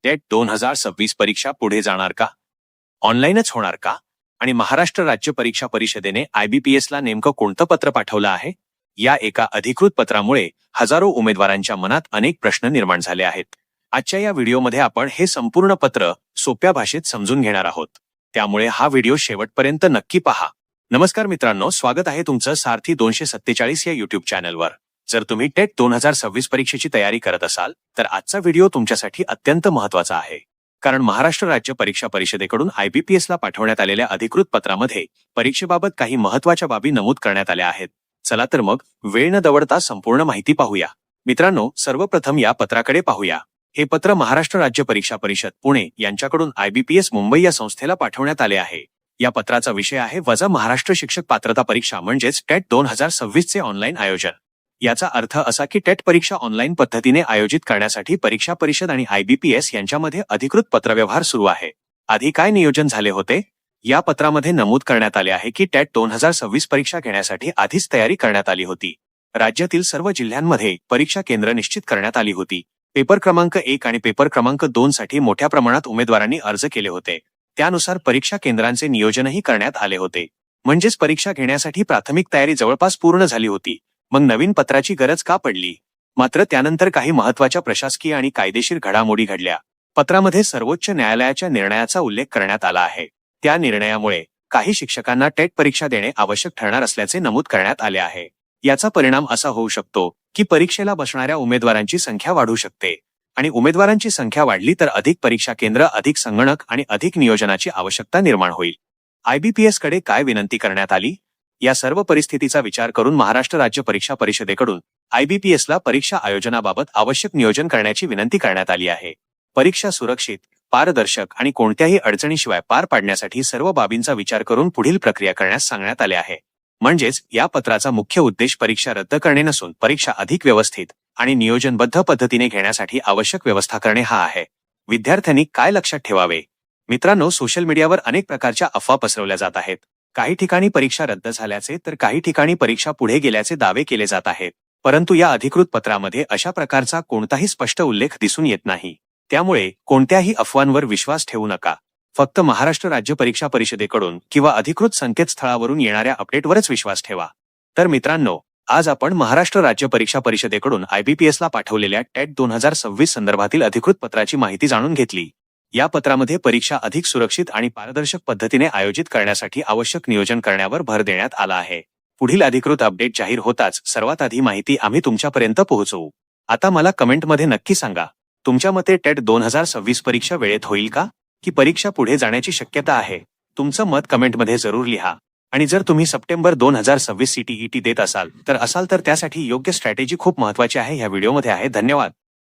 TET 2026 परीक्षा पुढे जाणार का? ऑनलाईनच होणार का? आणि महाराष्ट्र राज्य परीक्षा परिषदेने IBPS ला नेमकं कोणतं पत्र पाठवलं आहे? या एका अधिकृत पत्रामुळे हजारो उमेदवारांच्या मनात अनेक प्रश्न निर्माण झाले आहेत. आजच्या या व्हिडिओमध्ये आपण हे संपूर्ण पत्र सोप्या भाषेत समजून घेणार आहोत. त्यामुळे हा व्हिडिओ शेवटपर्यंत नक्की पहा. नमस्कार मित्रांनो, स्वागत आहे तुमचं सारथी 247 या युट्यूब चॅनलवर. जर तुम्ही टेट 2026 परीक्षेची तयारी करत असाल तर आजचा व्हिडिओ तुमच्यासाठी अत्यंत महत्त्वाचा आहे. कारण महाराष्ट्र राज्य परीक्षा परिषदेकडून IBPS ला पाठवण्यात आलेल्या अधिकृत पत्रामध्ये परीक्षेबाबत काही महत्त्वाच्या बाबी नमूद करण्यात आल्या आहेत. चला तर मग वेळ न दवडता संपूर्ण माहिती पाहूया. मित्रांनो, सर्वप्रथम या पत्राकडे पाहूया. हे पत्र महाराष्ट्र राज्य परीक्षा परिषद पुणे यांच्याकडून IBPS मुंबई या संस्थेला पाठवण्यात आले आहे. या पत्राचा विषय आहे महाराष्ट्र शिक्षक पात्रता परीक्षा म्हणजेच टेट 2026 चे ऑनलाईन आयोजन. याचा अर्थ असा की टेट परीक्षा ऑनलाईन पद्धतीने आयोजित करण्यासाठी परीक्षा परिषद आणि IBPS यांच्यामध्ये अधिकृत पत्रव्यवहार सुरू आहे. आधी काय नियोजन झाले होते? या पत्रामध्ये नमूद करण्यात आले आहे की टेट 2026 परीक्षा घेण्यासाठी आधीच तयारी करण्यात आली होती. राज्यातील सर्व जिल्ह्यांमध्ये परीक्षा केंद्र निश्चित करण्यात आली होती. पेपर क्रमांक 1 आणि पेपर क्रमांक 2 साठी मोठ्या प्रमाणात उमेदवारांनी अर्ज केले होते. त्यानुसार परीक्षा केंद्रांचे नियोजनही करण्यात आले होते. म्हणजेच परीक्षा घेण्यासाठी प्राथमिक तयारी जवळपास पूर्ण झाली होती. मग नवीन पत्राची गरज का पडली? मात्र त्यानंतर काही महत्त्वाच्या प्रशासकीय आणि कायदेशीर घडामोडी घडल्या. पत्रामध्ये सर्वोच्च न्यायालयाच्या निर्णयाचा उल्लेख करण्यात आला आहे. त्या निर्णयामुळे काही शिक्षकांना टेट परीक्षा देणे आवश्यक ठरणार असल्याचे नमूद करण्यात आले आहे. याचा परिणाम असा होऊ शकतो की परीक्षेला बसणाऱ्या उमेदवारांची संख्या वाढू शकते आणि उमेदवारांची संख्या वाढली तर अधिक परीक्षा केंद्र, अधिक संगणक आणि अधिक नियोजनाची आवश्यकता निर्माण होईल. IBPS कडे काय विनंती करण्यात आली? या सर्व परिस्थितीचा विचार करून महाराष्ट्र राज्य परीक्षा परिषदेकडून IBPS ला परीक्षा आयोजनाबाबत आवश्यक नियोजन करण्याची विनंती करण्यात आली आहे. परीक्षा सुरक्षित, पारदर्शक आणि कोणत्याही अडचणीशिवाय पार पाडण्यासाठी सर्व बाबींचा विचार करून पुढील प्रक्रिया करण्यास सांगण्यात आले आहे. म्हणजेच या पत्राचा मुख्य उद्देश परीक्षा रद्द करणे नसून परीक्षा अधिक व्यवस्थित आणि नियोजनबद्ध पद्धतीने घेण्यासाठी आवश्यक व्यवस्था करणे हा आहे. विद्यार्थ्यांनी काय लक्षात ठेवावे? मित्रांनो, सोशल मीडियावर अनेक प्रकारच्या अफवा पसरवल्या जात आहेत. काही ठिकाणी परीक्षा रद्द झाल्याचे तर काही ठिकाणी परीक्षा पुढे गेल्याचे दावे केले जात आहेत. परंतु या अधिकृत पत्रामध्ये अशा प्रकारचा कोणताही स्पष्ट उल्लेख दिसून येत नाही. त्यामुळे कोणत्याही अफवांवर विश्वास ठेवू नका. फक्त महाराष्ट्र राज्य परीक्षा परिषदेकडून किंवा अधिकृत संकेतस्थळावरून येणाऱ्या अपडेटवरच विश्वास ठेवा. तर मित्रांनो, आज आपण महाराष्ट्र राज्य परीक्षा परिषदेकडून IBPS ला पाठवलेल्या टेट 2026 संदर्भातील अधिकृत पत्राची माहिती जाणून घेतली. या पत्रामध्ये परीक्षा अधिक सुरक्षित आणि पारदर्शक पद्धतीने आयोजित करण्यासाठी आवश्यक नियोजन करण्यावर भर देण्यात आला आहे. पुढील अधिकृत अपडेट जाहीर होताच सर्वात आधी माहिती आम्ही तुमच्यापर्यंत पोहोचवू. आता मला कमेंटमध्ये नक्की सांगा, तुमच्या मते टेट 2026 परीक्षा वेळेत होईल का, की परीक्षा पुढे जाण्याची शक्यता आहे? तुमचं मत कमेंटमध्ये जरूर लिहा. आणि जर तुम्ही सप्टेंबर 2026 CTET देत असाल तर त्यासाठी योग्य स्ट्रॅटेजी खूप महत्त्वाची आहे. ह्या व्हिडिओमध्ये आहे. धन्यवाद.